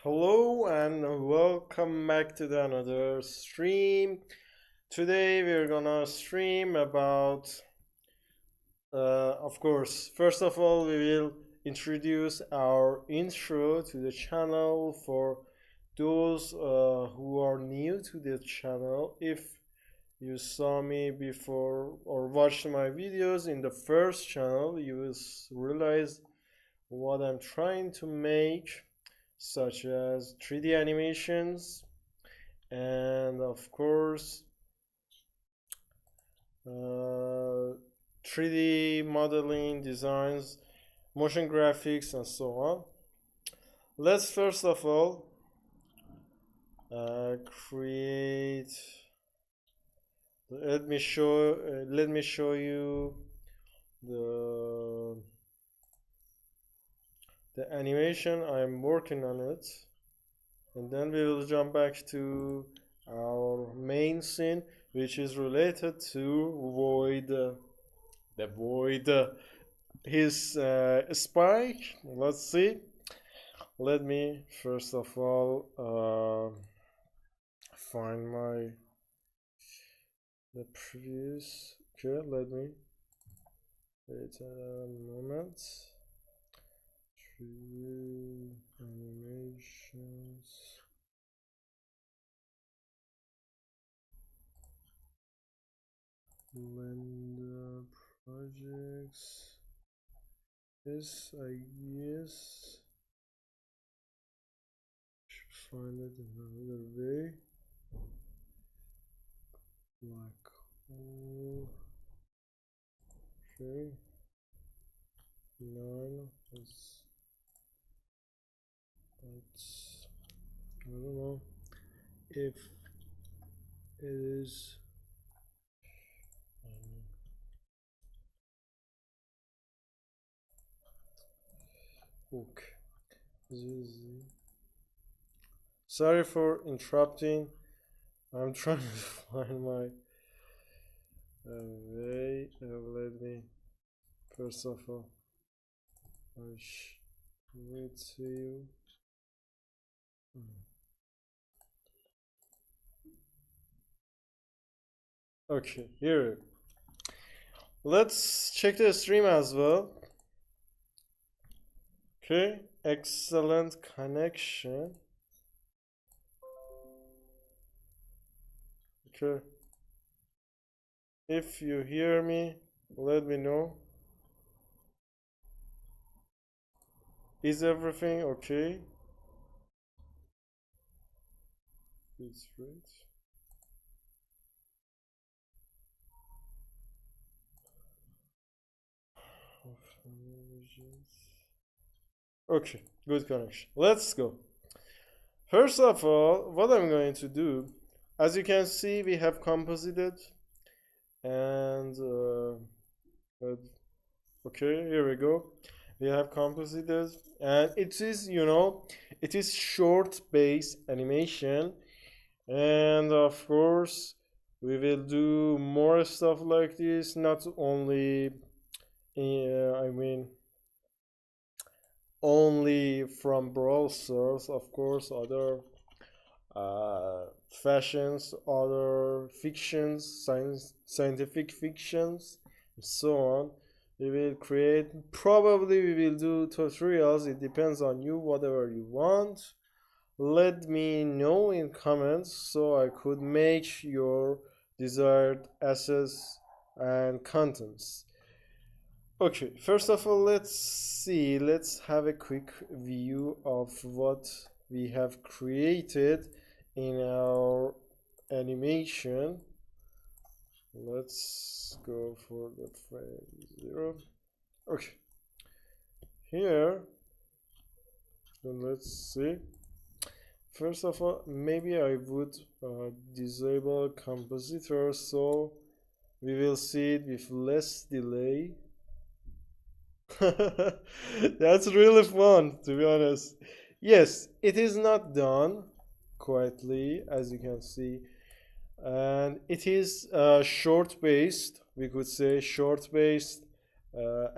Hello and welcome back to another stream. Today we're gonna stream about, of course, first of all we will introduce our intro to the channel for those who are new to the channel. If you saw me before or watched my videos in the first channel, you will realize what I'm trying to make, such as 3D animations and of course 3D modeling, designs, motion graphics, and so on. Let's first of all create. Let me show you the animation. I'm working on it, and then we will jump back to our main scene, which is related to his spike. Let's see. Let me first of all find the previous. Okay, let me wait a moment. Animations. Blender projects. This I guess should find it another way. Black hole. Okay. None. But I don't know if it is okay. Sorry for interrupting. I'm trying to find my way. Let me first of all wait to you. Okay, here. Let's check the stream as well. Okay, excellent connection. Okay. If you hear me, let me know. Is everything okay? It's right. Okay, good connection. Let's go. First of all, what I'm going to do, as you can see, we have composited, and okay, here we go. We have composited, and it is, it is short based animation, and of course we will do more stuff like this, not only only from BrawlStars, of course, other fashions, other fictions, scientific fictions, and so on. We will create, probably we will do tutorials. It depends on you, whatever you want. Let me know in comments so I could make your desired assets and contents. Okay, first of all, let's have a quick view of what we have created in our animation. Let's go for the frame 0. Okay, here, then let's see. First of all, maybe I would disable compositor so we will see it with less delay. That's really fun, to be honest. Yes, it is not done quietly, as you can see, and it is short based. We could say short based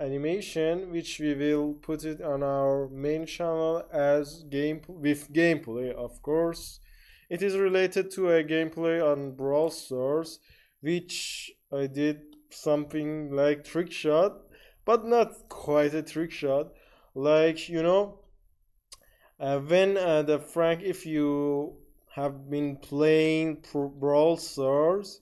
animation, which we will put it on our main channel as gameplay. Of course, it is related to a gameplay on BrawlStars, which I did something like trick shot, but not quite a trick shot. Like, you know, when the Frank, if you have been playing BrawlStars,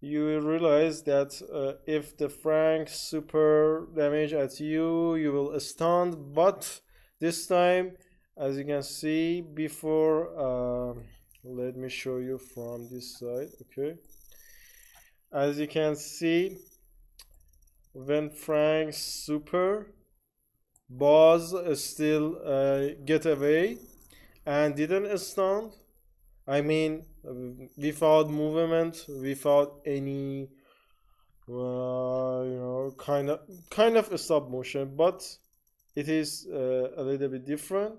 you will realize that if the Frank super damage at you, you will stun. But this time, as you can see before, let me show you from this side. Okay, as you can see, when Frank's super boss still get away and didn't stun, I mean, without movement, without any, you know, kind of a stop motion, but it is a little bit different.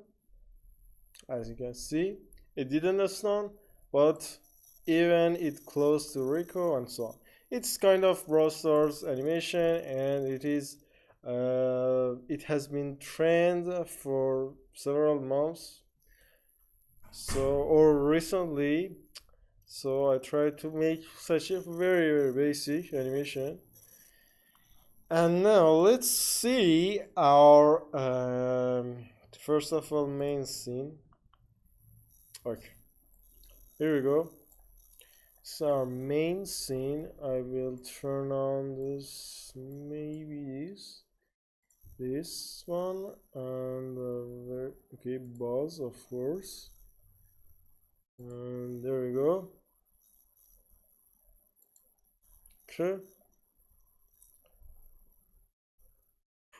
As you can see, it didn't stun, but even it close to Rico and so on. It's kind of BrawlStars animation, and it is it has been trained for several months, or recently. So I tried to make such a very basic animation. And now let's see our first of all main scene. Okay, here we go. So our main scene, I will turn on this, maybe this one, and okay, buzz, of course. And there we go. Okay.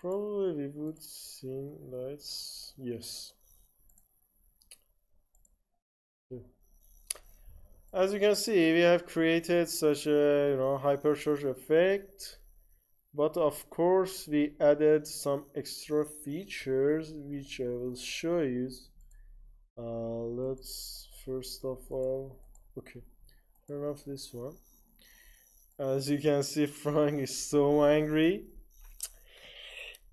Probably we would see lights. Yes. As you can see, we have created such a, you know, hypercharge effect, but of course we added some extra features which I will show you. Let's first of all, okay, turn off this one. As you can see, Frank is so angry,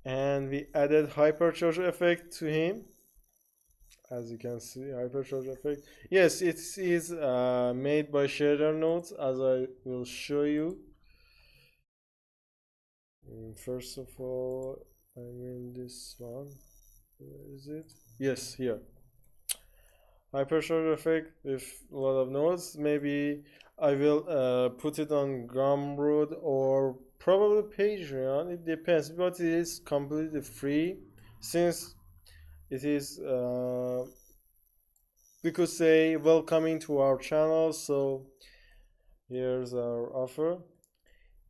and we added hypercharge effect to him. As you can see, hypercharge effect. Yes, it is made by shader nodes, as I will show you. First of all, I mean this one. Where is it? Yes, here. Hypercharge effect with a lot of nodes. Maybe I will put it on Gumroad or probably Patreon. It depends, but it is completely free, since it is we could say welcoming to our channel. So here's our offer,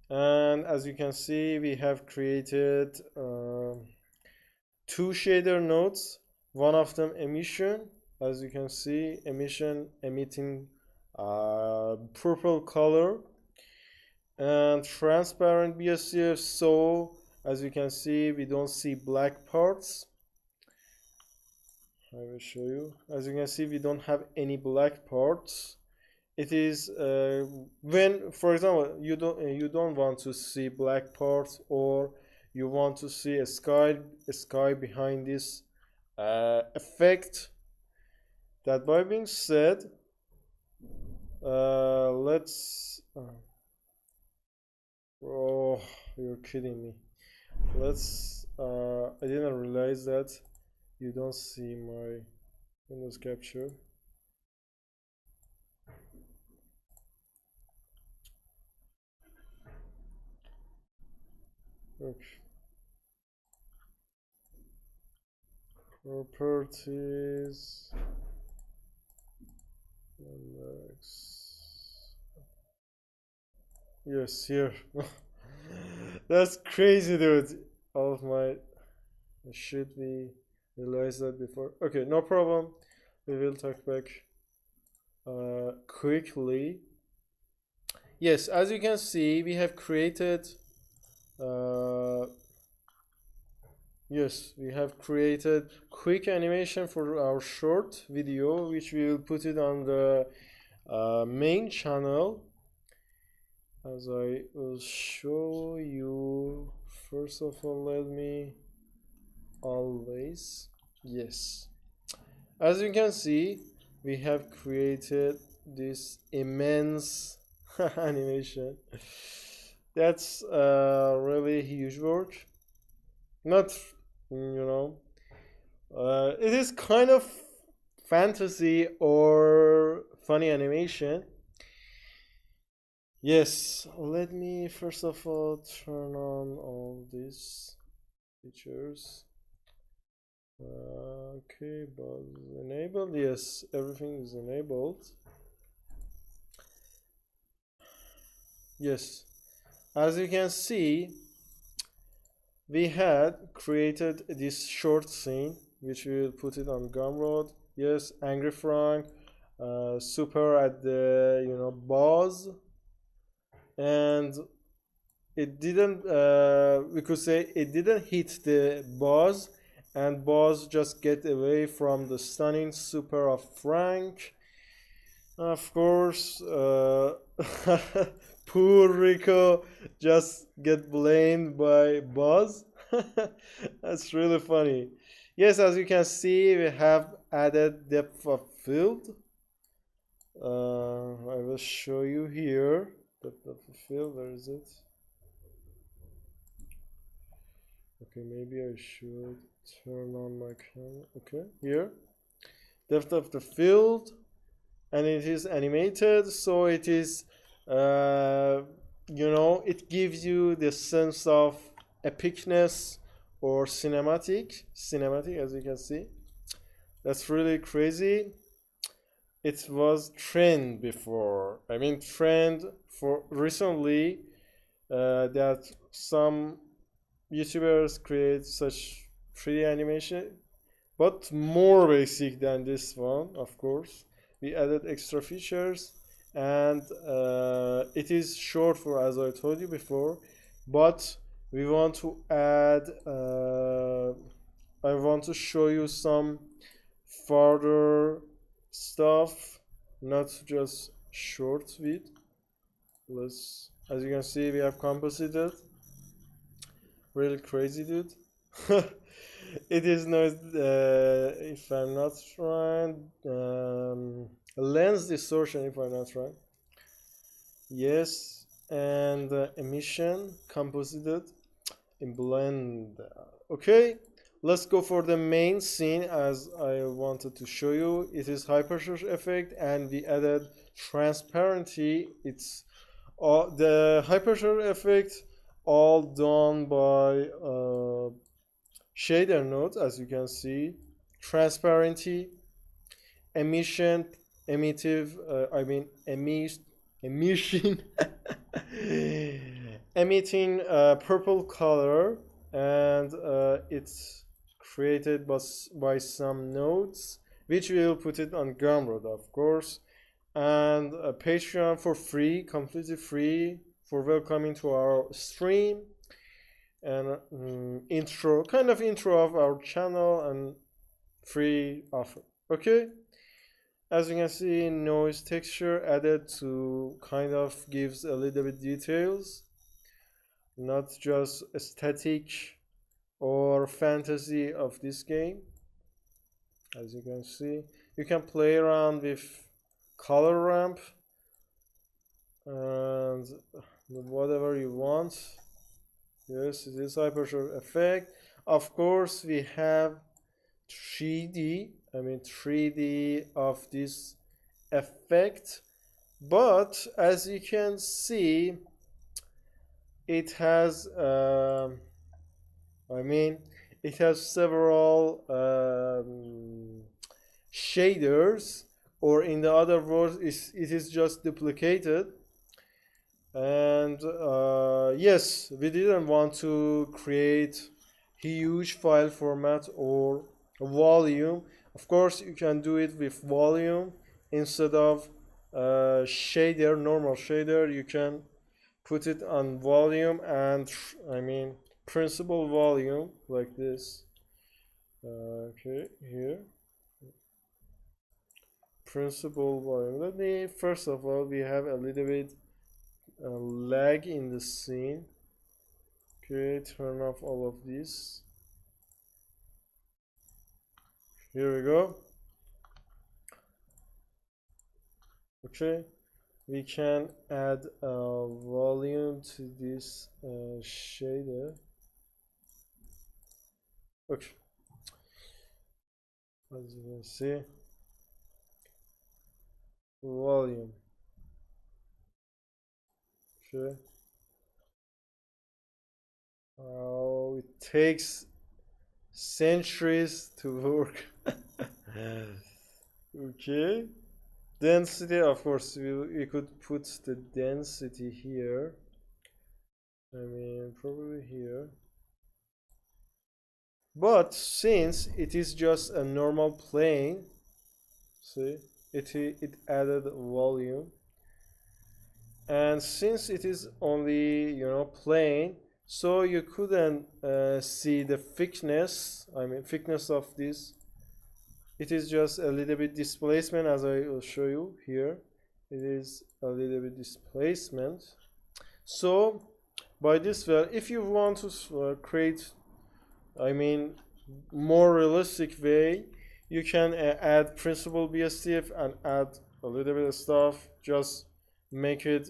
and as you can see, we have created 2 shader nodes. One of them emission, as you can see, emitting purple color, and transparent BSCF, so as you can see, we don't see black parts. I will show you. As you can see, we don't have any black parts. It is when, for example, you don't want to see black parts, or you want to see a sky behind this effect. That by being said, let's oh, you're kidding me. Let's I didn't realize that you don't see my Windows capture. Okay. Properties. Yes, here. That's crazy, dude. All of my, I should be realized that before. Okay, no problem. We will talk back quickly. Yes, as you can see, we have created yes, we have created quick animation for our short video, which we will put it on the main channel, as I will show you first of all, let me always, yes, as you can see, we have created this immense animation. That's really huge work. Not, it is kind of fantasy or funny animation. Yes, let me first of all turn on all these features. Okay, but enabled. Yes, everything is enabled. Yes, as you can see, we had created this short scene, which we will put it on Gumroad. Yes, Angry Frank, super at the boss, and it didn't. We could say it didn't hit the boss, and boss just get away from the stunning super of Frank. Of course, poor Rico just get blamed by Buzz. That's really funny. Yes, as you can see, we have added depth of field. I will show you here. Depth of field, where is it? Okay, maybe I should turn on my camera. Okay, here. Depth of the field. And it is animated, so it is it gives you the sense of epicness or cinematic as you can see. That's really crazy. It was trend before, I mean trend for recently, that some YouTubers create such 3D animation, but more basic than this one. Of course, we added extra features, and it is short for, as I told you before, but we want to add, I want to show you some further stuff, not just short vid. As you can see, we have composited. Really crazy, dude. It is not, if I'm not wrong, lens distortion, if I'm not wrong. Yes, and emission composited in blend. Okay, let's go for the main scene as I wanted to show you. It is hypercharge effect, and we added transparency. It's the hypercharge effect all done by shader node, as you can see. Transparency, emission, emission emitting purple color, and it's created by some nodes, which we'll put it on Gumroad, of course. And Patreon for free, completely free, for welcoming to our stream, and intro of our channel, and free offer. Okay, as you can see, noise texture added to kind of gives a little bit details, not just aesthetic or fantasy of this game. As you can see, you can play around with color ramp and whatever you want. Yes, it is hypercharge effect. Of course, we have 3D of this effect, but as you can see, it has it has several shaders, or in the other words, it is just duplicated. And yes, we didn't want to create huge file format or volume. Of course, you can do it with volume instead of shader, normal shader. You can put it on volume, and principal volume, like this. Okay, here, principal volume. Let me, first of all, we have a little bit lag in the scene. Okay, turn off all of this. Here we go. Okay, we can add a volume to this shader. Okay, as you can see, volume. Okay. Oh, it takes centuries to work. Okay. Density, of course, we could put the density here. I mean, probably here. But since it is just a normal plane, see, it added volume. And since it is only, you know, plane, so you couldn't see the thickness, I mean thickness of this. It is just a little bit displacement, as I will show you here. It is a little bit displacement. So by this way, if you want to create, I mean, more realistic way, you can add principal BSDF and add a little bit of stuff. Just make it,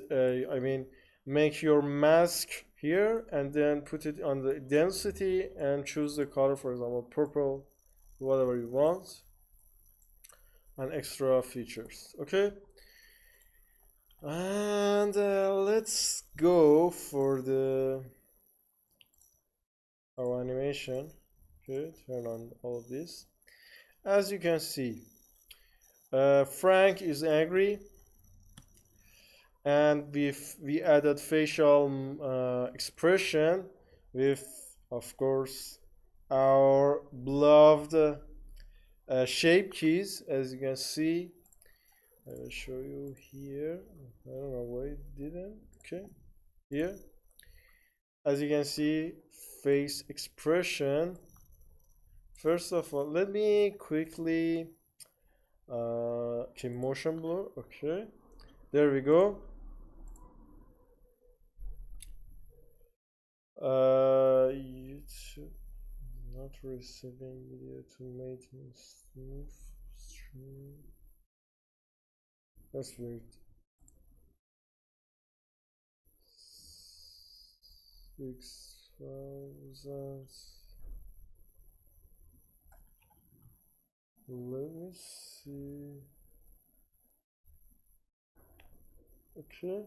I mean, make your mask here and then put it on the density and choose the color, for example, purple, whatever you want, and extra features. Okay, and let's go for our animation. Okay, turn on all of this. As you can see, Frank is angry, and we added facial expression with, of course, our beloved shape keys. As you can see, I will show you here. I don't know why it didn't. Okay, here, as you can see, face expression. First of all, let me quickly okay, motion blur. Okay, there we go. YouTube not receiving video to maintain smooth stream. That's weird. 6,000. Let me see. Okay,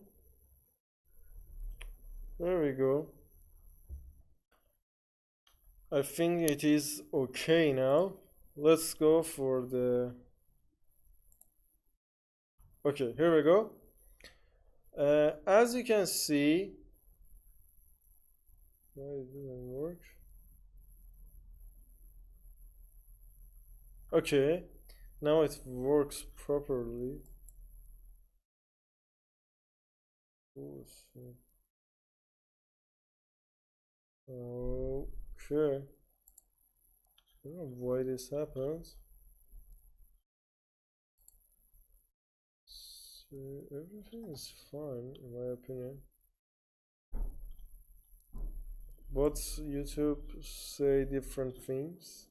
there we go. I think it is okay now. Let's go for the, okay, here we go. As you can see, why it didn't work? Okay, now it works properly. Okay, I don't know why this happens. So everything is fine in my opinion, but YouTube say different things.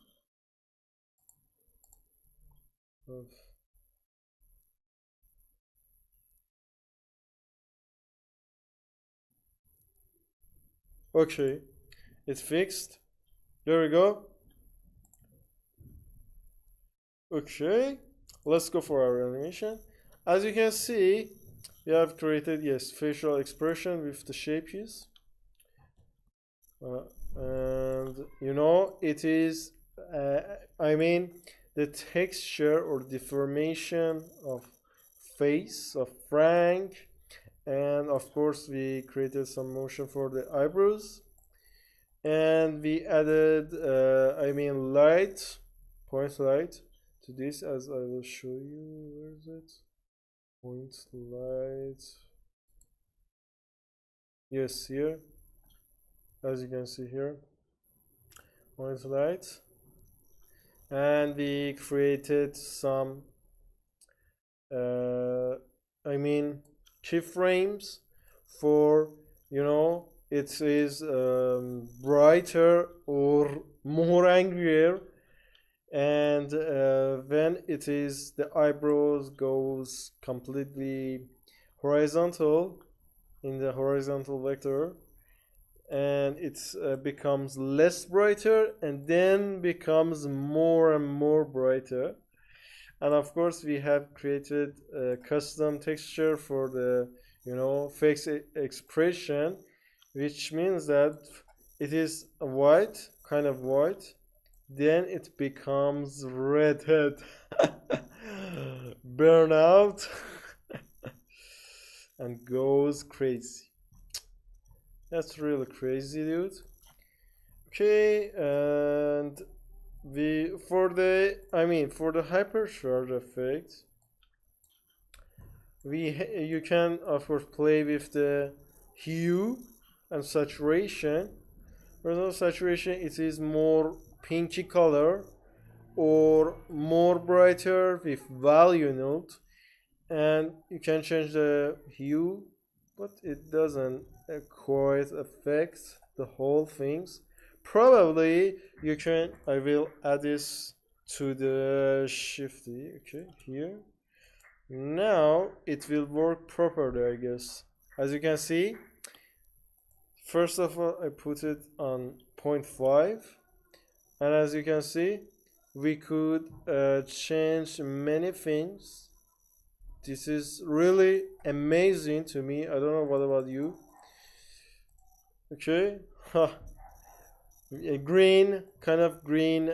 Okay, it's fixed. There we go. Okay, let's go for our animation. As you can see, we have created, yes, facial expression with the shape keys. And you know, it is, I mean, the texture or deformation of face of Frank. And of course, we created some motion for the eyebrows. And we added, I mean, light, point light to this, as I will show you. Where is it? Point light. Yes, here. As you can see here, point light. And we created some, I mean, keyframes for, you know, it is brighter or more angrier, and when it is the eyebrows goes completely horizontal in the horizontal vector, and it becomes less brighter and then becomes more and more brighter. And of course we have created a custom texture for the face expression, which means that it is white, kind of white, then it becomes redhead, burn out, and goes crazy. That's really crazy, dude. Okay, and for the hypercharge effect, you can of course play with the hue and saturation. For example, saturation, it is more pinky color or more brighter with value node, and you can change the hue, but it doesn't quite affect the whole things. Probably you can, I will add this to the shifty. Okay, here now it will work properly, I guess. As you can see, first of all I put it on 0.5, and as you can see we could change many things. This is really amazing to me. I don't know what about you. Okay, a green, kind of green,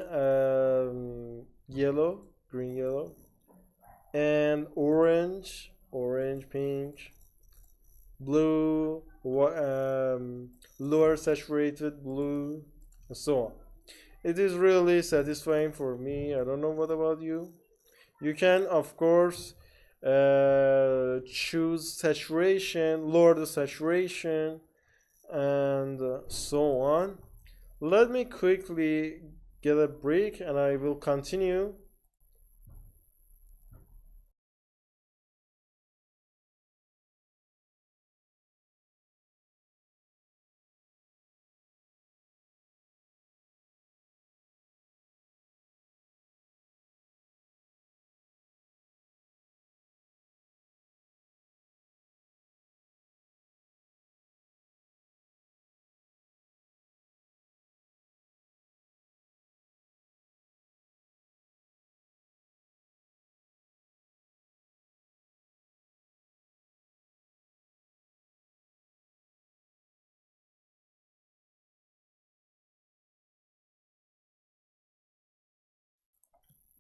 yellow, green yellow, and orange, pink, blue, lower saturated blue, and so on. It is really satisfying for me. I don't know what about you. You can of course choose saturation, lower the saturation, and so on. Let me quickly get a break and I will continue.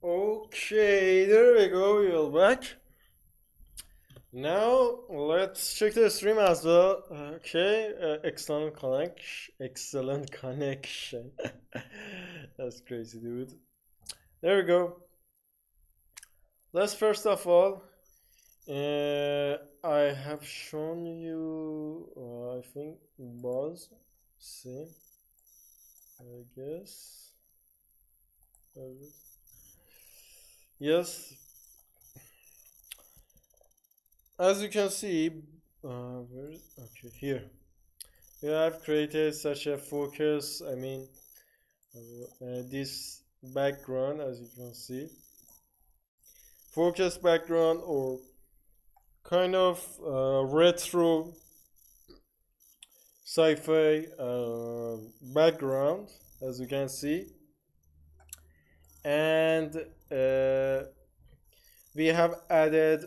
Okay, there we go, we're back. Now let's check the stream as well. Okay, excellent connection. That's crazy, dude. There we go. Let's first of all, I have shown you, I think, Buzz. See, I guess. Yes. As you can see, okay, here. We have created such a focus, this background, as you can see. Focus background, or kind of retro sci-fi background, as you can see. And we have added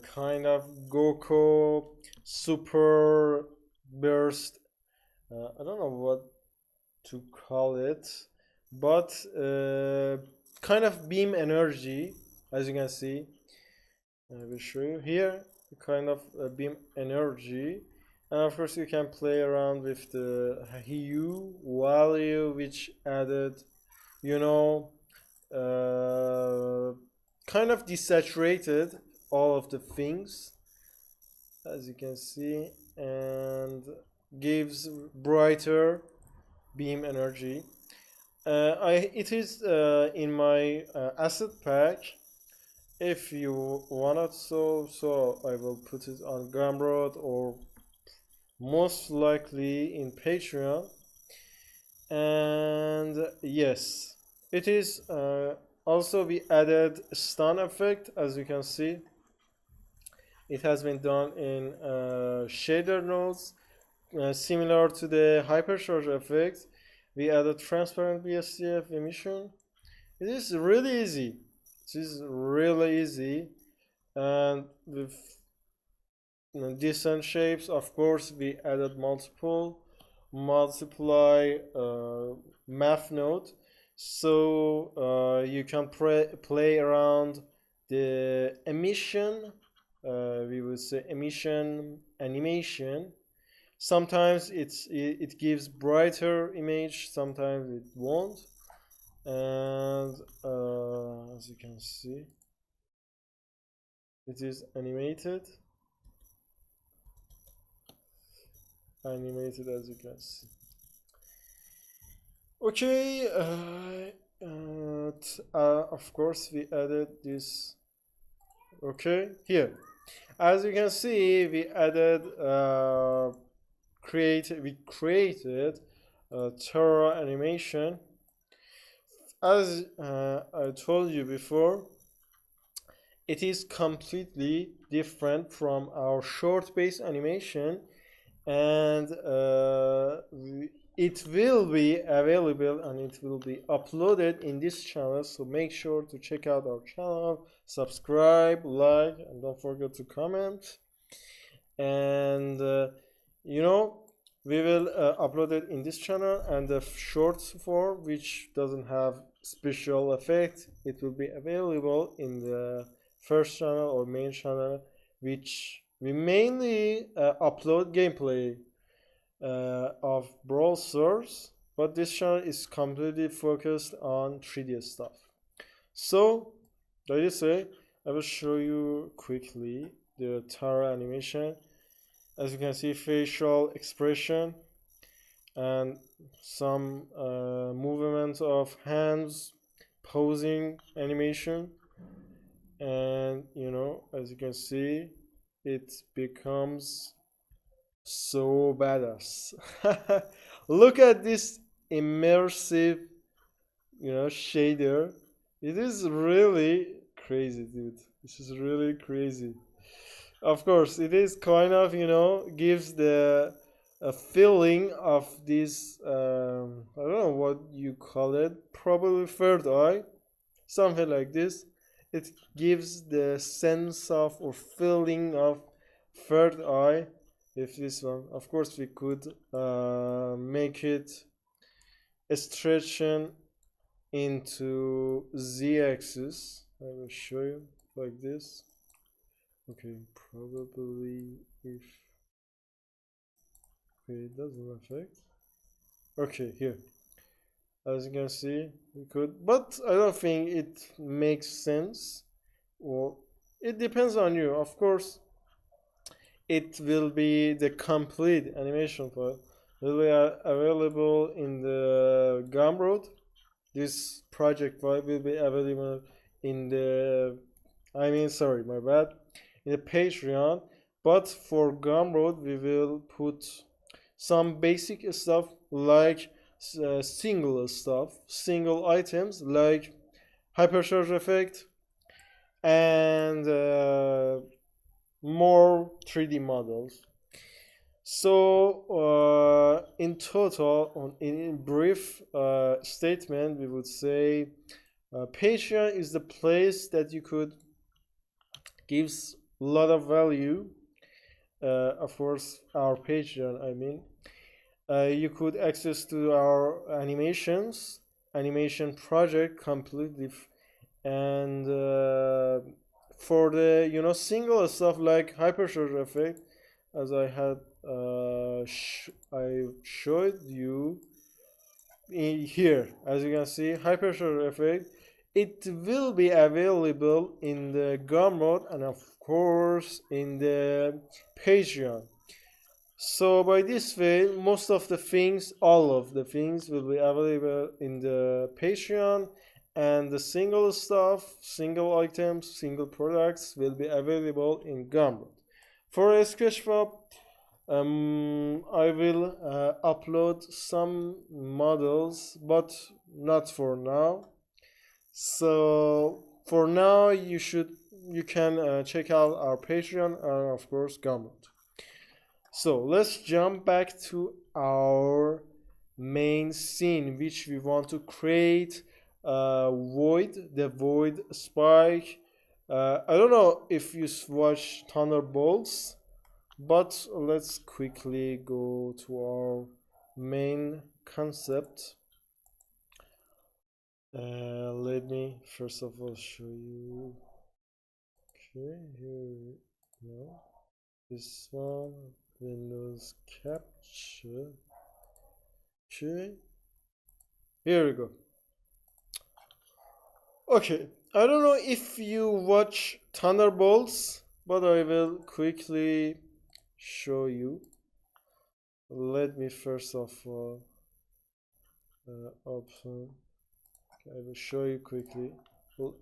kind of Goku super burst. I don't know what to call it, but kind of beam energy, as you can see. I will show you here, kind of beam energy. And of course you can play around with the hue value, which added, kind of desaturated all of the things, as you can see, and gives brighter beam energy. It is in my asset pack. If you want it, so I will put it on Gumroad or most likely in Patreon. And yes, it is also we added stun effect. As you can see, it has been done in shader nodes, similar to the hypercharge effect. We added transparent BSDF emission. It is really easy. It is really easy, and with decent shapes. Of course, we added multiply math node, so you can play around the emission. We would say emission animation. Sometimes it gives brighter image, sometimes it won't. And as you can see, it is animated as you can see. Okay, of course we added this. Okay, here, as you can see, we added we created taraAnimation. As I told you before, it is completely different from our short based animation, and it will be available and it will be uploaded in this channel. So make sure to check out our channel, subscribe, like, and don't forget to comment. And you know, we will upload it in this channel, and the short form, which doesn't have special effect, it will be available in the first channel or main channel, which we mainly upload gameplay of BrawlStars, but this channel is completely focused on 3D stuff. So like I say, I will show you quickly the taraAnimation. As you can see, facial expression and some movement of hands, posing animation, and you know, as you can see, it becomes so badass. Look at this immersive, you know, shader. It is really crazy, dude. This is really crazy. Of course, it is kind of, you know, gives the a feeling of this I don't know what you call it, probably third eye, something like this. It gives the sense of or feeling of third eye. If this one, of course, we could make it a stretching into z-axis. I will show you like this. Okay, probably if it doesn't affect. Okay, here, as you can see, we could, but I don't think it makes sense, or it depends on you. Of course, it will be the complete animation file will be available in the Gumroad. This project file will be available in the, I mean, sorry, my bad, in the Patreon. But for Gumroad, we will put some basic stuff like single items like hypercharge effect and more 3D models. So in total, in brief statement, we would say Patreon is the place that you could gives a lot of value. Of course, our Patreon, I mean, you could access to our animation project completely, and for the, you know, single stuff like hypercharge effect, as I had I showed you in here. As you can see, hypercharge effect, it will be available in the Gumroad and of course in the Patreon. So by this way, most of the things, all of the things will be available in the Patreon, and the single stuff, single items, single products will be available in Gumroad. For a sketchfab, I will upload some models, but not for now. So for now, you can check out our Patreon and of course Gumroad. So let's jump back to our main scene, which we want to create the void spike. I don't know if you watch Thunderbolts, but let's quickly go to our main concept. Let me first of all show you. Okay, here we go. This one, Windows Capture. Okay, here we go. Okay, I don't know if you watch Thunderbolts, but I will quickly show you. Let me first of all open. Okay, I will show you quickly.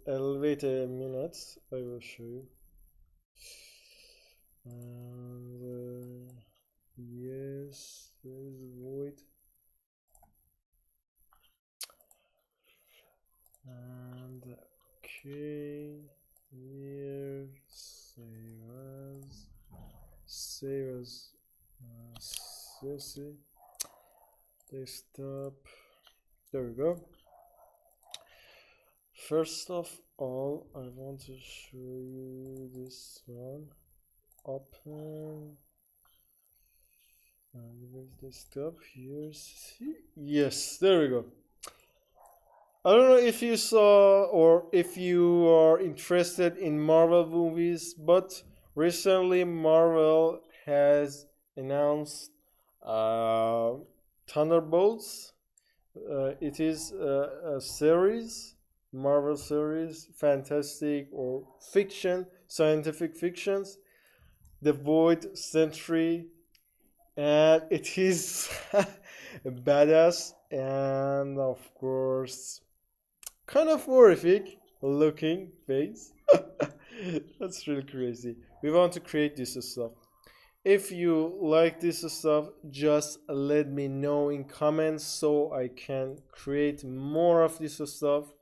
I'll wait a minute. I will show you. And yes, there is void. And okay, here save as CC desktop. There we go. First of all, I want to show you this one. Open and where's desktop? Here's yes, there we go. I don't know if you saw or if you are interested in Marvel movies, but recently Marvel has announced Thunderbolts. It is a series, Marvel series, fantastic or fiction, scientific fictions. The Void Sentry, and it is badass and of course kind of horrific looking face. That's really crazy. We want to create this stuff. If you like this stuff, just let me know in comments so I can create more of this stuff.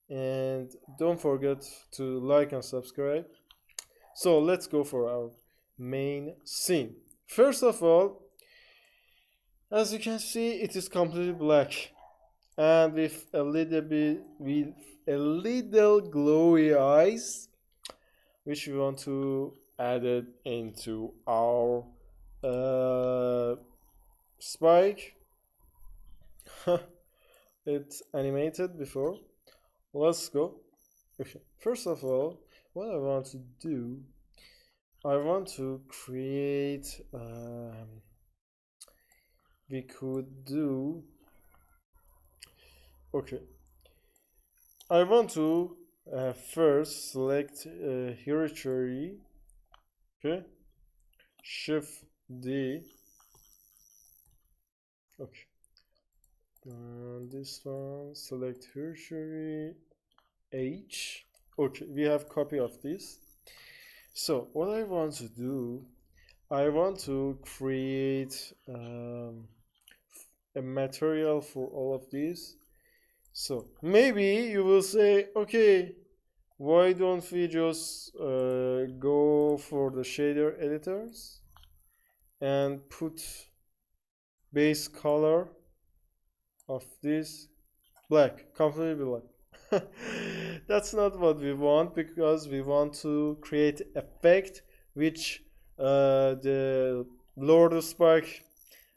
And don't forget to like and subscribe. So let's go for our main scene. First of all, as you can see, it is completely black and with a little glowy eyes, which we want to add it into our spike. It's animated before. Let's go. Okay. First of all, what I want to do, I want to create we could do okay, I want to first select hierarchy. Okay, Shift D. Okay, this one, select hierarchy H. Okay, we have copy of this. So what I want to do, I want to create a material for all of these. So maybe you will say, okay, why don't we just go for the shader editors and put base color of this black, completely black. That's not what we want, because we want to create effect which the Lord Spark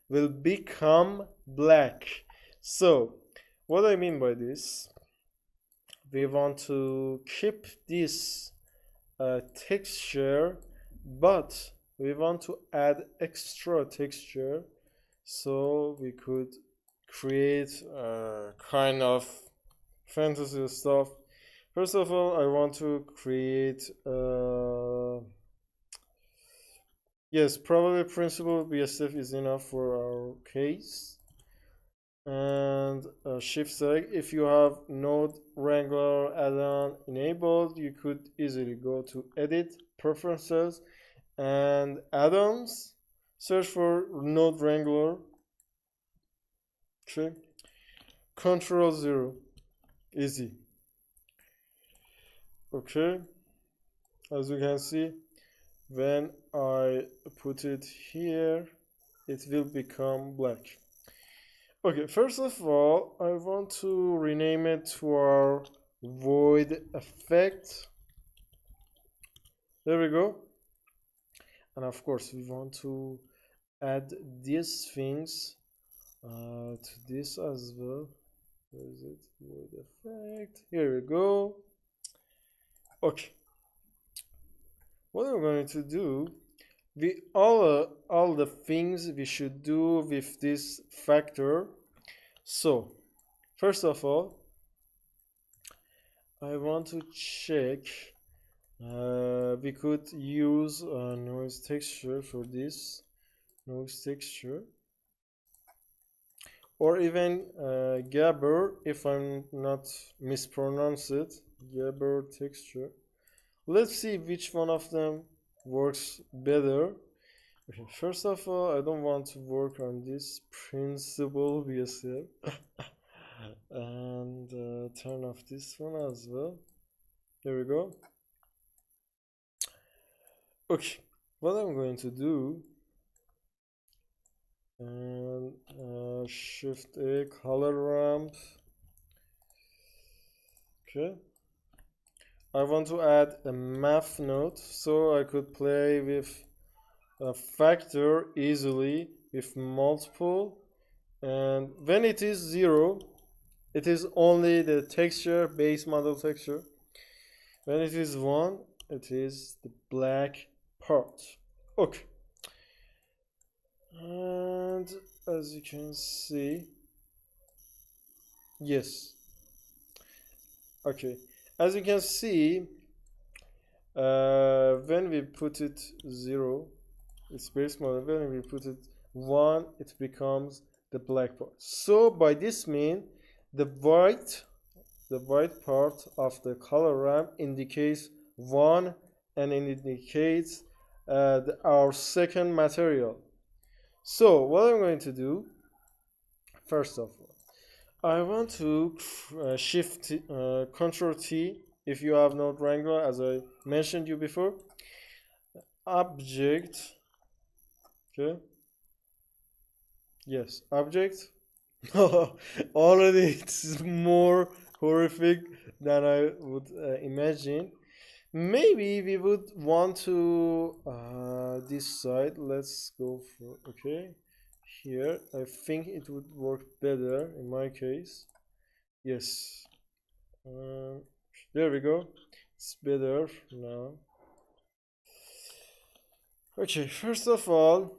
will become black. So what I mean by this, we want to keep this texture, but we want to add extra texture, so we could create kind of fantasy stuff. First of all, I want to create yes, probably principal BSF is enough for our case. And shift select. If you have node wrangler add-on enabled, you could easily go to edit, preferences, and add-ons, search for node wrangler. Okay, control 0, easy. Okay, as you can see, when I put it here, it will become black. Okay, first of all, I want to rename it to our void effect. There we go. And of course, we want to add these things to this as well. Where is it? Void effect. Here we go. Okay. What I'm going to do, all the things we should do with this factor. So, first of all, I want to check. We could use a noise texture for this noise texture, or even Gabber, if I'm not mispronounce it. Gabber texture. Let's see which one of them works better. Okay, first of all, I don't want to work on this principle BSL. And turn off this one as well. There we go. Okay, what I'm going to do, and shift A, color ramp. Okay, I want to add a math node so I could play with a factor easily with multiple, and when it is 0, it is only the texture, base model texture. When it is 1, it is the black part. Okay, and as you can see, yes, okay, as you can see, when we put it 0, it's base model. When we put it 1, it becomes the black part. So by this mean, the white part of the color ramp indicates 1, and it indicates our second material. So what I'm going to do, first of all, I want to shift Control T if you have node wrangler, as I mentioned you before. Object. Okay. Yes, object. Already it's more horrific than I would imagine. Maybe we would want to this side. Let's go for, okay, here. I think it would work better in my case. Yes, there we go. It's better now. Okay, first of all,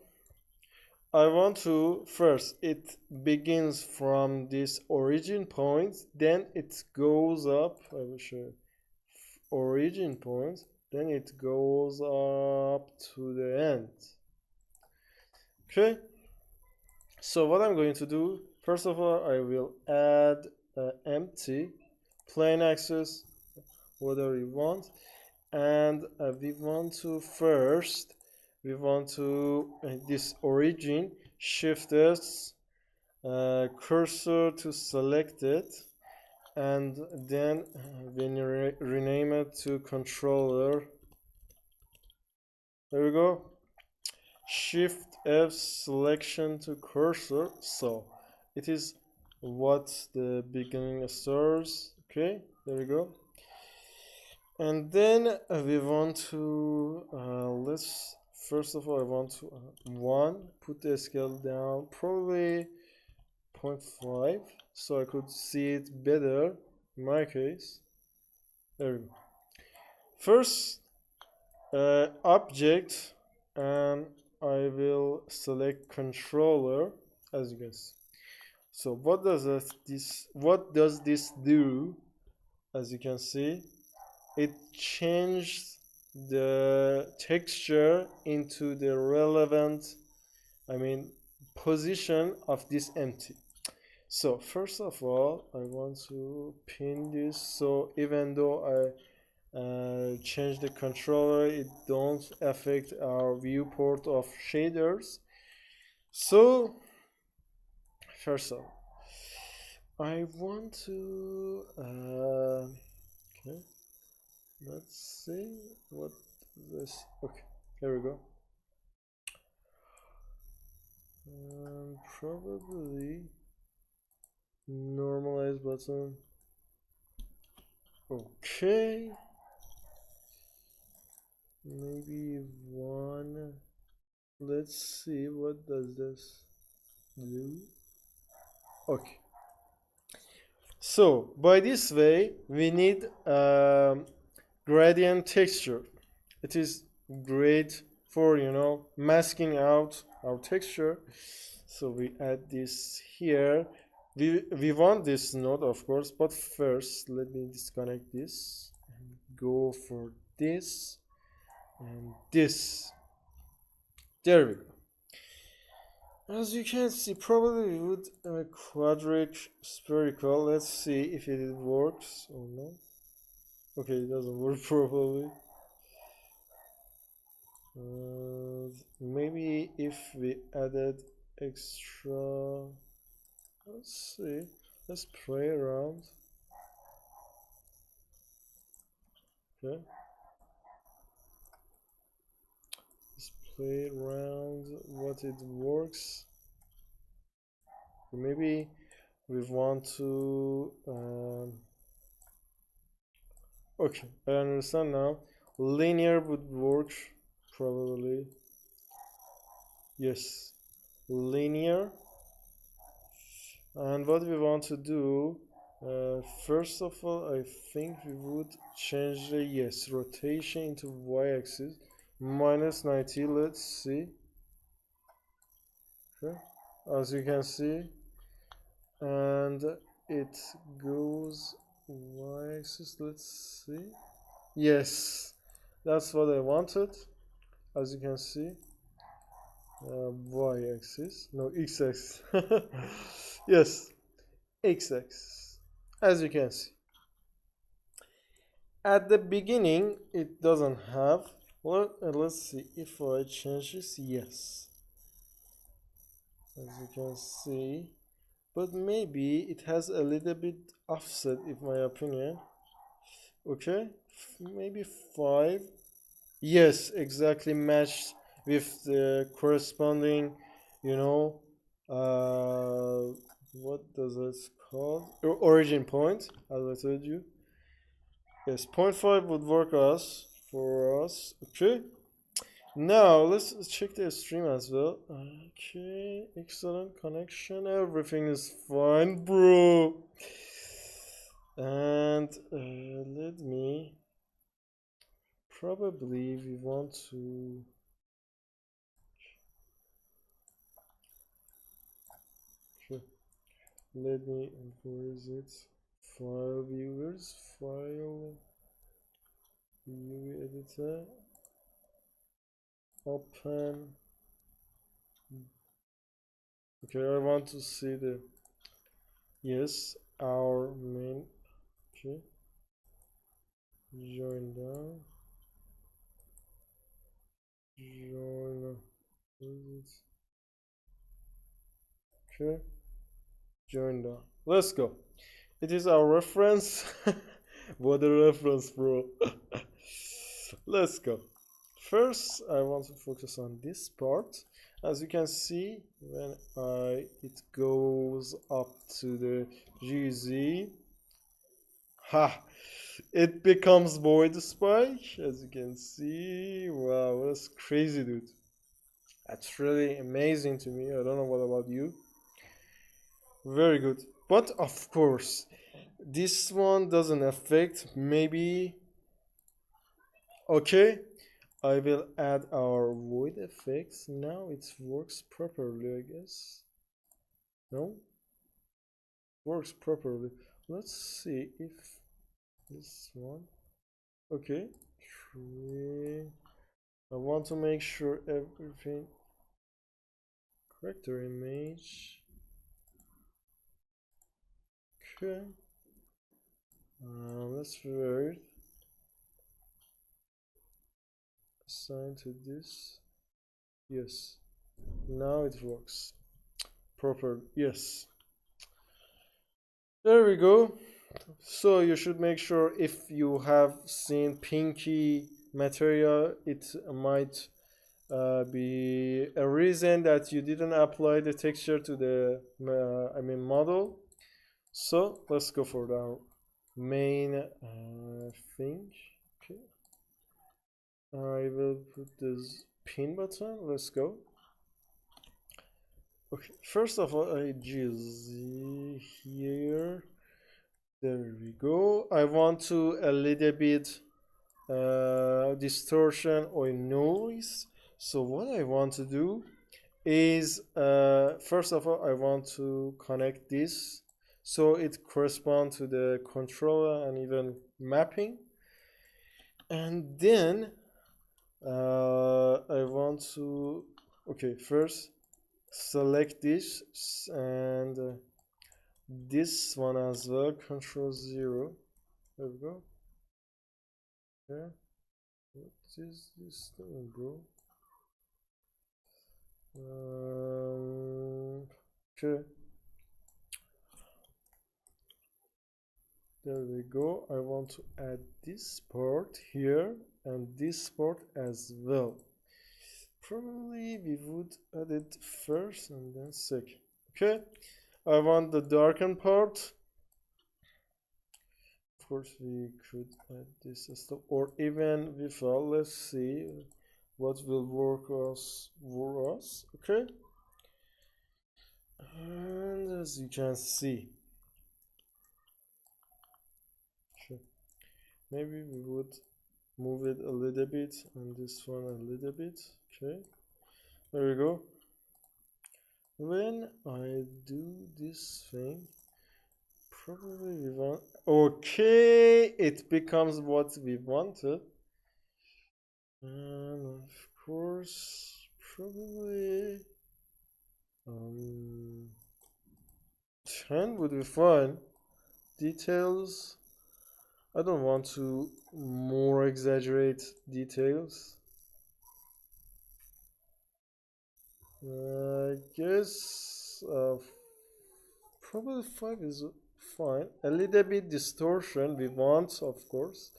I want to first, it begins from this origin point, then it goes up. I will show origin point, then it goes up to the end. Okay, so what I'm going to do, first of all, I will add empty plain axis, whatever you want, and we want to first, we want to this origin, shift S, cursor to select it, and then when you rename it to controller, there we go, shift F, selection to cursor. So it is what the beginning stars. Okay, there we go. And then we want to let's first of all, I want to 1, put the scale down, probably 0.5, so I could see it better in my case. There we go. First object, and I will select controller, as you can see. So what does this do? As you can see, it changed the texture into the relevant, position of this empty. So first of all, I want to pin this, so even though I change the controller, it don't affect our viewport of shaders. So first of all, I want to okay, let's see what this. Okay, here we go. Probably normalize button. Okay, maybe one. Let's see what does this do. Okay, so by this way we need gradient texture. It is great for, you know, masking out our texture. So we add this here. We want this node, of course, but first let me disconnect this and go for this and this. There we go. As you can see, probably we would quadratic spherical. Let's see if it works or not. Okay, it doesn't work probably. Maybe if we added extra, let's see, let's play around. Okay, let's play around what it works. Maybe we want to okay, I understand now. Linear would work probably. Yes, linear. And what we want to do, first of all, I think we would change the, yes, rotation into y-axis minus 90. Let's see. Okay, as you can see, and it goes y-axis. Let's see. Yes, that's what I wanted. As you can see, y-axis, no, x-axis. Yes, x-axis. As you can see, at the beginning it doesn't have. Well, let's see if I change this. Yes, as you can see, but maybe it has a little bit offset, in my opinion. Okay, maybe 5. Yes, exactly matched with the corresponding, you know, what does it called? Origin point, as I told you. Yes, 0.5 would work for us. Okay. Now let's check the stream as well. Okay, excellent connection. Everything is fine, bro. And let me. Probably we want to. Okay. Let me. Where is it? File viewers. File. View editor. Open. Okay, I want to see the, yes, our main. Okay, join down, join, okay, join down. Let's go. It is our reference. What a reference, bro. Let's go. First, I want to focus on this part. As you can see, when it goes up to the GZ, it becomes void spike. As you can see, wow, that's crazy, dude. That's really amazing to me. I don't know what about you. Very good. But of course, this one doesn't affect. Maybe. Okay, I will add our void effects. Now it works properly, I guess. No? Works properly. Let's see if this one. Okay. 3. I want to make sure everything. Character image. Okay. That's weird. Assign to this. Yes. Now it works proper. Yes, there we go. So you should make sure if you have seen pinky material, it might be a reason that you didn't apply the texture to the model. So let's go for the main thing. Okay, I will put this pin button. Let's go. Okay, first of all, I just here. There we go. I want to a little bit distortion or noise. So what I want to do is first of all I want to connect this so it corresponds to the controller and even mapping, and then I want to first select this and this one as well, control 0. There we go. Okay, what is this thing, bro? Okay, there we go. I want to add this part here and this part as well. Probably we would add it first and then second. Okay, I want the darkened part. Of course we could add this stuff, or even without. Let's see what will work for us. Okay, and as you can see, okay, maybe we would move it a little bit and this one a little bit. Okay, there we go. When I do this thing, probably we want, okay, it becomes what we wanted, and of course probably 10 would be fine. Details, I don't want to more exaggerate details. I guess probably 5 is fine. A little bit distortion we want, of course.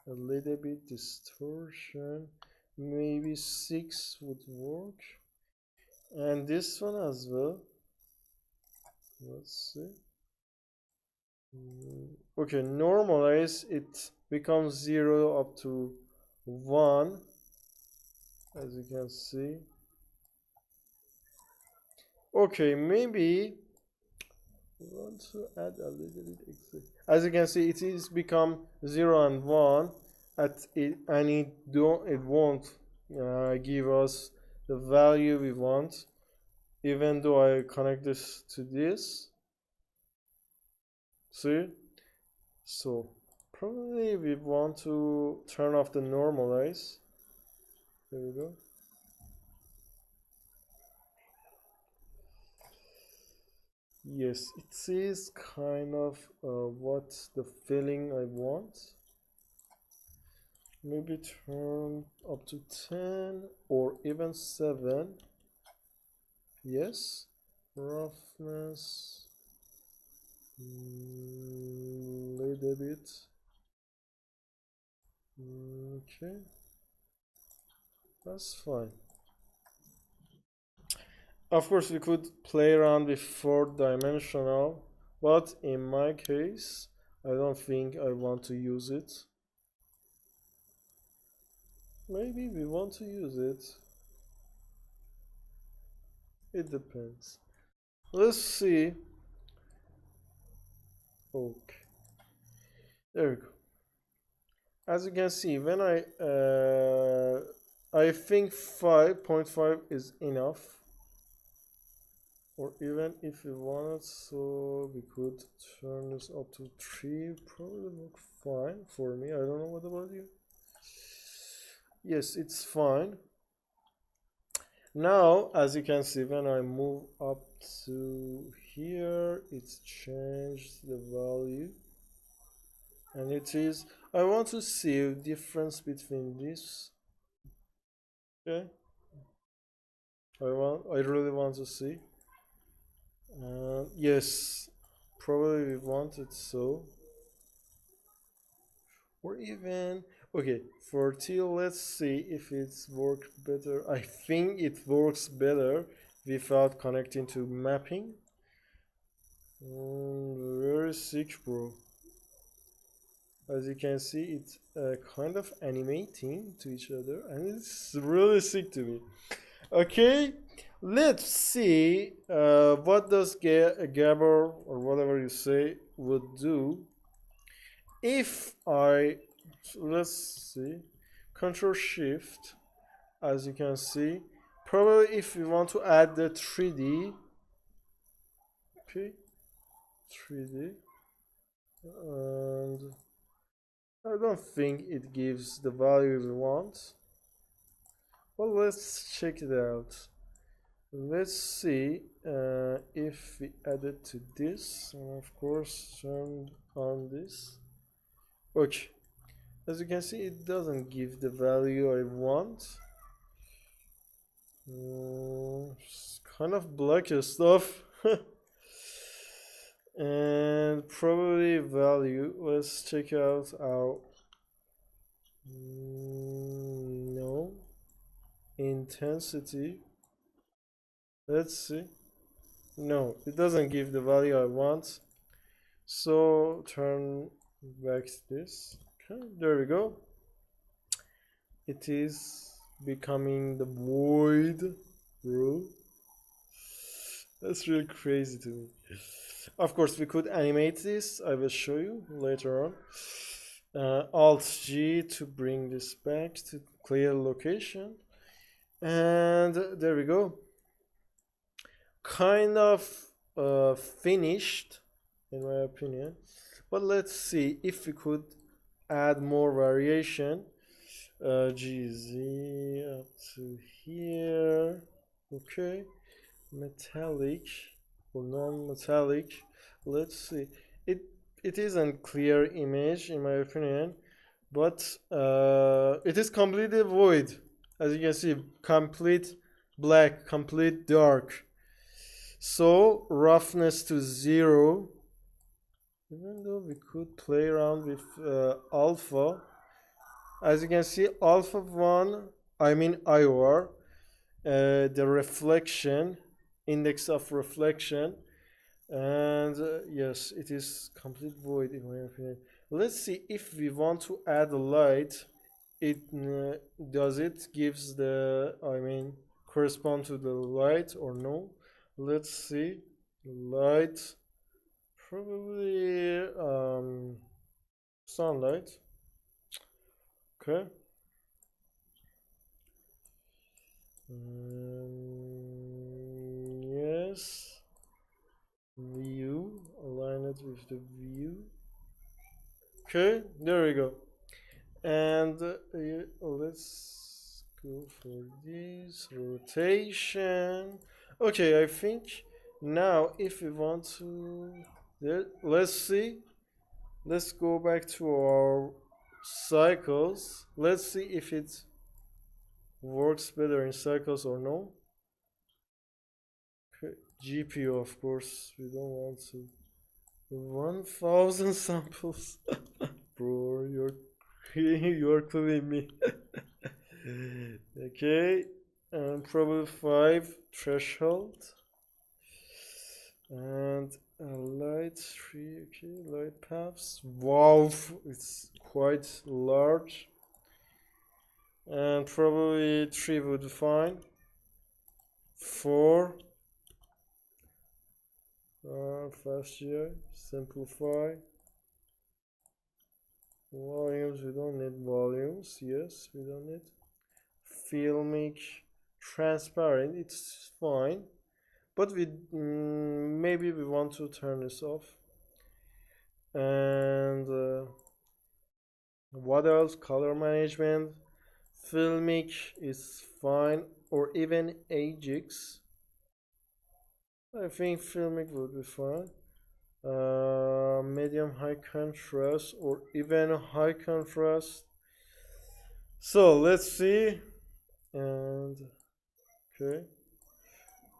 A little bit distortion. Maybe 6 would work. And this one as well. Let's see. Okay, normalize it becomes 0 up to 1, as you can see. Okay, maybe we want to add a little bit extra. As you can see, it is become 0 and 1 at it, and it won't give us the value we want, even though I connect this to this. See? So probably we want to turn off the normalize. There we go. Yes, it is kind of what the feeling I want. Maybe turn up to 10 or even 7. Yes, roughness little bit. Okay, that's fine. Of course we could play around with 4-dimensional, but in my case I don't think I want to use it. Maybe we want to use it. It depends. Let's see. Okay, there we go. As you can see, when I think 5.5 is enough, or even if we wanted, so we could turn this up to 3. Probably look fine for me. I don't know, what about you? Yes, it's fine. Now, as you can see, when I move up to here, it's changed the value, and it is, I want to see a difference between this. Okay, I really want to see. Yes, probably we want it so. Or even, okay, for teal, let's see if it's work better. I think it works better without connecting to mapping. Very sick, bro. As you can see, it's kind of animating to each other, and it's really sick to me. Okay, let's see what does Gabber or whatever you say would do if let's see, Control Shift, as you can see, probably if we want to add the 3D, okay, 3D, and I don't think it gives the value we want. Well, let's check it out. Let's see if we add it to this, and of course turn on this. Okay, as you can see, it doesn't give the value I want. It's kind of black stuff. And probably value. Let's check out our no intensity. Let's see. No, it doesn't give the value I want. So turn back to this. Okay, there we go. It is becoming the void, bro. That's really crazy to me. Of course, we could animate this. I will show you later on. Alt G to bring this back to clear location. And there we go. Kind of finished, in my opinion. But let's see if we could add more variation. GZ up to here. Okay. Metallic or non-metallic. Let's see. It isn't clear image in my opinion, but it is completely void. As you can see, complete black, complete dark. So roughness to 0. Even though we could play around with alpha. As you can see, alpha 1, I mean IOR, the reflection, index of reflection, and yes, it is complete void in my opinion. Let's see if we want to add a light. It does it gives the, I mean, correspond to the light or no? Let's see. Light, probably sunlight. Okay. Yes. View. Align it with the view. Okay, there we go. And let's go for this rotation. Okay, I think now if we want to, let's see. Let's go back to our cycles. Let's see if it works better in cycles or no. Okay. GPU, of course, we don't want to. 1000 samples. Bro, you're killing me. Okay, and probably 5 threshold. And light 3, okay, light paths. Wow, it's quite large. And probably 3 would be fine. 4. Fast GI, simplify. Volumes, we don't need volumes. Yes, we don't need. Filmic, transparent, it's fine. But we maybe we want to turn this off. And what else? Color management. Filmic is fine, or even Ajax. I think filmic would be fine. Medium high contrast or even high contrast. So let's see. And okay,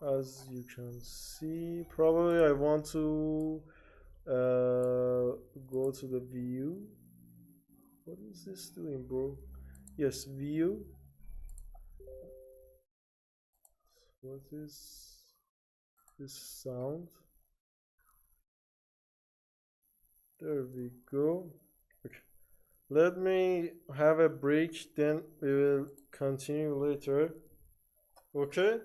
as you can see, probably I want to go to the view. What is this doing, bro? Yes, view. What is this sound? There we go. Okay. Let me have a break, then we will continue later. Okay?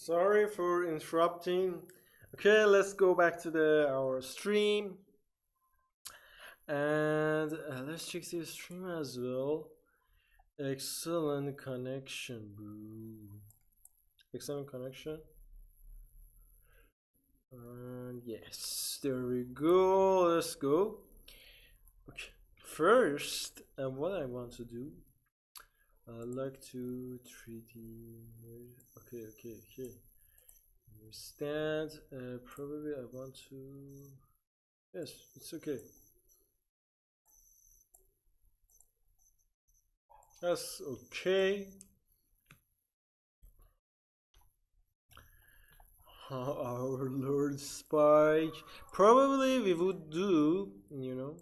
Sorry for interrupting. Okay, let's go back to our stream. And let's check the stream as well. Excellent connection, bro. Excellent connection. And yes, there we go. Let's go. Okay, first, what I want to do, I like to 3D. Okay. Understand. Probably I want to. Yes, it's okay. That's okay. Our Lord Spike. Probably we would do, you know.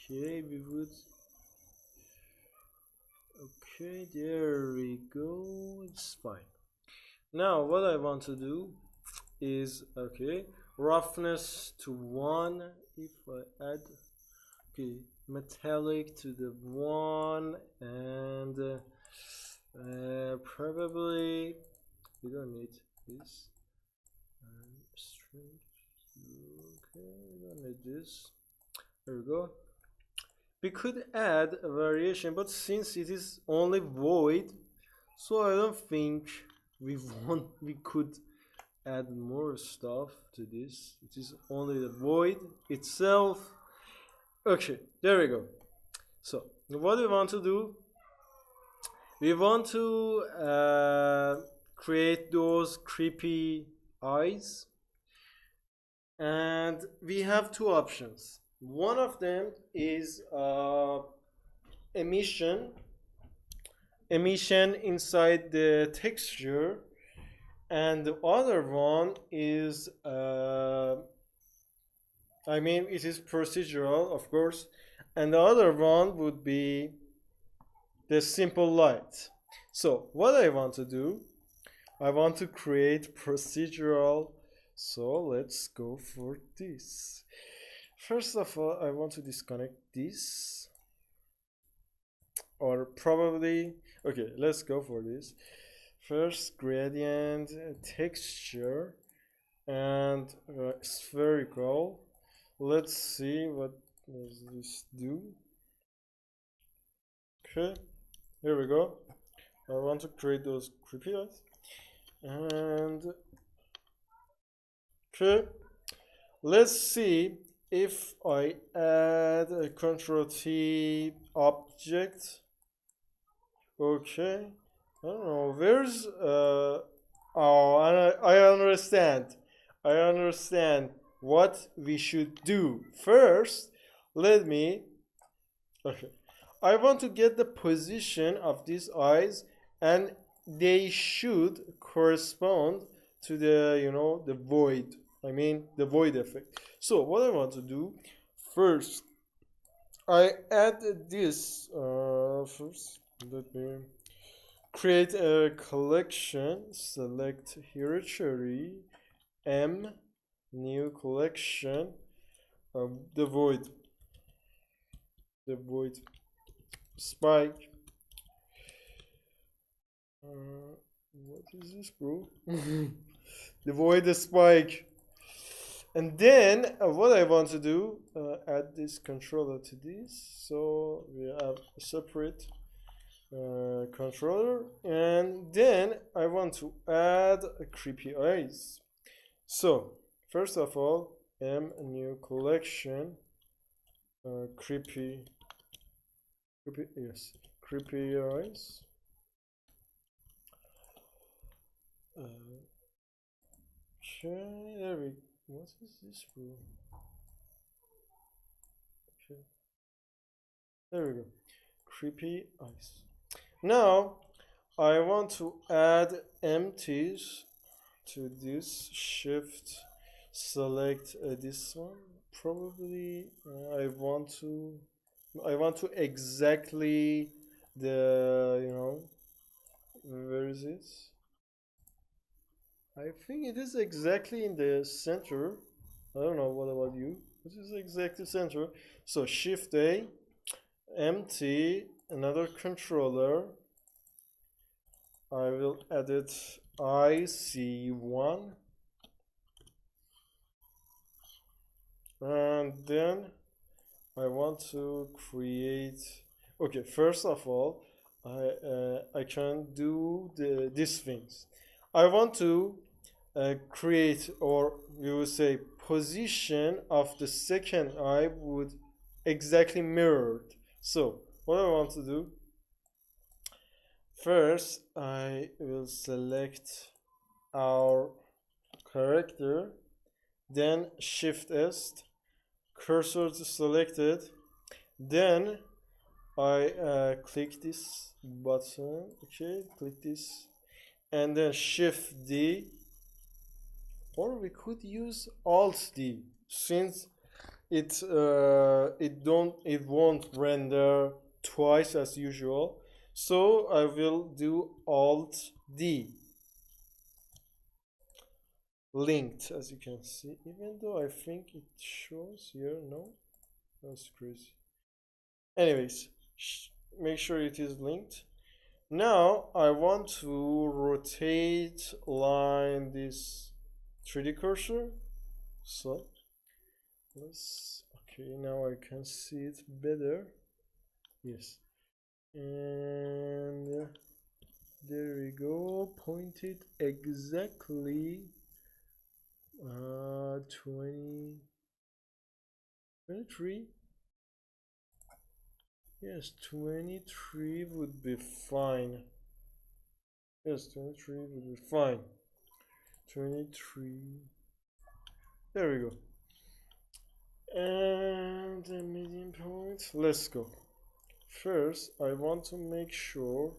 Okay, we would. Okay, there we go. It's fine. Now, what I want to do is, okay, roughness to 1. If I add, okay, metallic to the 1, and probably we don't need this. Okay, we don't need this. There we go. We could add a variation, but since it is only void, so I don't think we could add more stuff to this. It is only the void itself. Okay, there we go. So what we want to do, we want to create those creepy eyes, and we have two options. One of them is emission inside the texture, and the other one is I mean, it is procedural, of course, and the other one would be the simple light. So what I want to do, I want to create procedural, so let's go for this. First of all, I want to disconnect this, or probably, okay, let's go for this. First, gradient, texture, and spherical. Let's see what does this do. Okay, here we go. I want to create those creepy eyes, and okay, let's see if I add a Ctrl+T object. Okay, I don't know, where's oh, I understand what we should do. First, let me, okay, I want to get the position of these eyes, and they should correspond to the, you know, the void. I mean the void effect. So what I want to do, first I add this. First, let me create a collection. Select hierarchy, M, new collection, the void spike. What is this, bro? The void spike. And then what I want to do, add this controller to this, so we have a separate controller, and then I want to add a creepy eyes. So first of all, M, new collection, creepy eyes. Okay, there we go. What is this, bro? Okay, there we go. Creepy eyes. Now I want to add empties to this. Shift, select this one. Probably I want to exactly the, you know, where is it? I think it is exactly in the center. I don't know, what about you? This is exactly center. So Shift A, empty, another controller. I will edit IC1, and then I want to create. Okay, first of all, I can do these things. I want to create, or we will say position of the second eye would exactly mirrored. So what I want to do, first I will select our character, then Shift S, cursor to selected, then I click this button, okay, click this, and then Shift D, or we could use Alt D, since it won't render twice as usual. So I will do Alt D. Linked, as you can see, even though I think it shows here. No, that's crazy. Anyways, make sure it is linked. Now I want to rotate line this 3D cursor. So okay, now I can see it better. Yes, and there we go. Point it exactly 23. Yes, 23 would be fine. Yes, 23 would be fine. 23. There we go. And the median point. Let's go. First, I want to make sure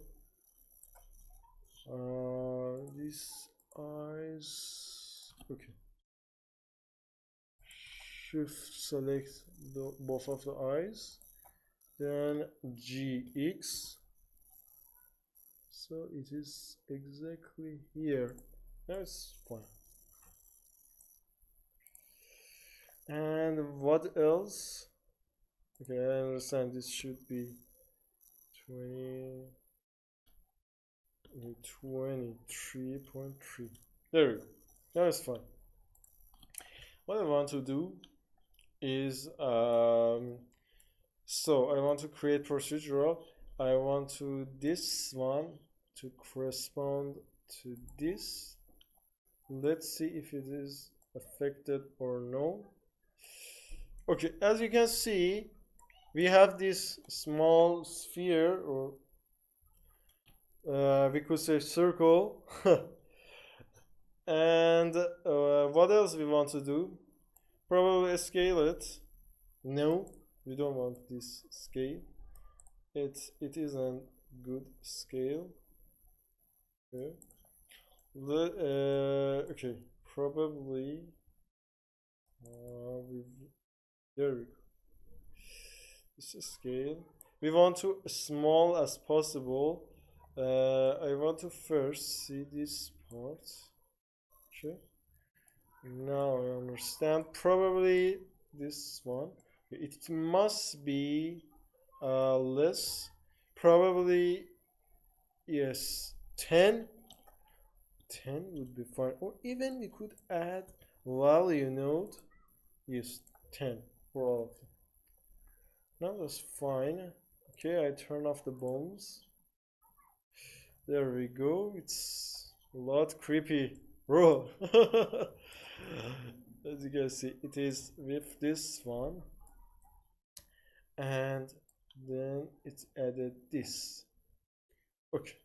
these eyes. Okay. Shift select both of the eyes. Then GX. So it is exactly here. That's fine. And what else? Okay, I understand this should be 23.3. There we go. That's fine. What I want to do is so I want to create procedural. I want to this one to correspond to this. Let's see if it is affected or no. Okay, as you can see, we have this small sphere, or we could say circle. And what else we want to do? Probably scale it. No, we don't want this scale. It isn't good scale. Okay. Okay, probably there we go. This is scale. We want to as small as possible. I want to first see this part. Okay. Now I understand. Probably this one. It must be less. Probably yes. 10 would be fine, or even we could add value node. Yes, 10 for all of them. Now that's fine. Okay, I turn off the bones. There we go. It's a lot creepy, bro. As you can see, it is with this one, and then it's added this. Okay.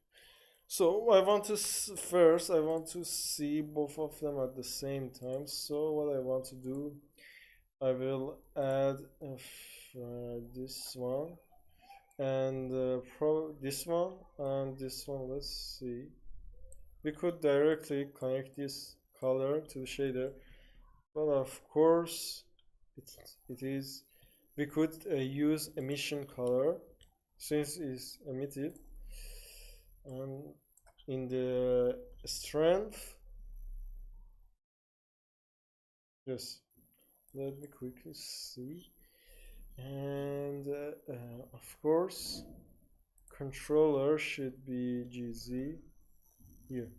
So I want to first I want to see both of them at the same time. So what I want to do, I will add this one and this one and this one. Let's see. We could directly connect this color to the shader, but of course it is. We could use emission color since it's emitted. And in the strength, yes, let me quickly see. And of course, controller should be GZ here.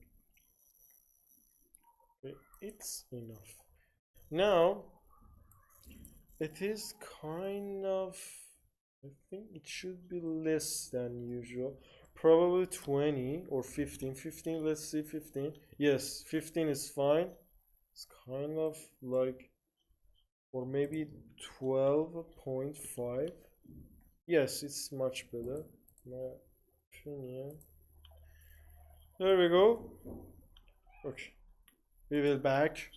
it's enough. Now it is kind of, I think it should be less than usual, probably 20 or 15. 15, let's see. 15, yes, 15 is fine. It's kind of like, or maybe 12.5. yes, it's much better, my opinion. There we go. Okay, we will back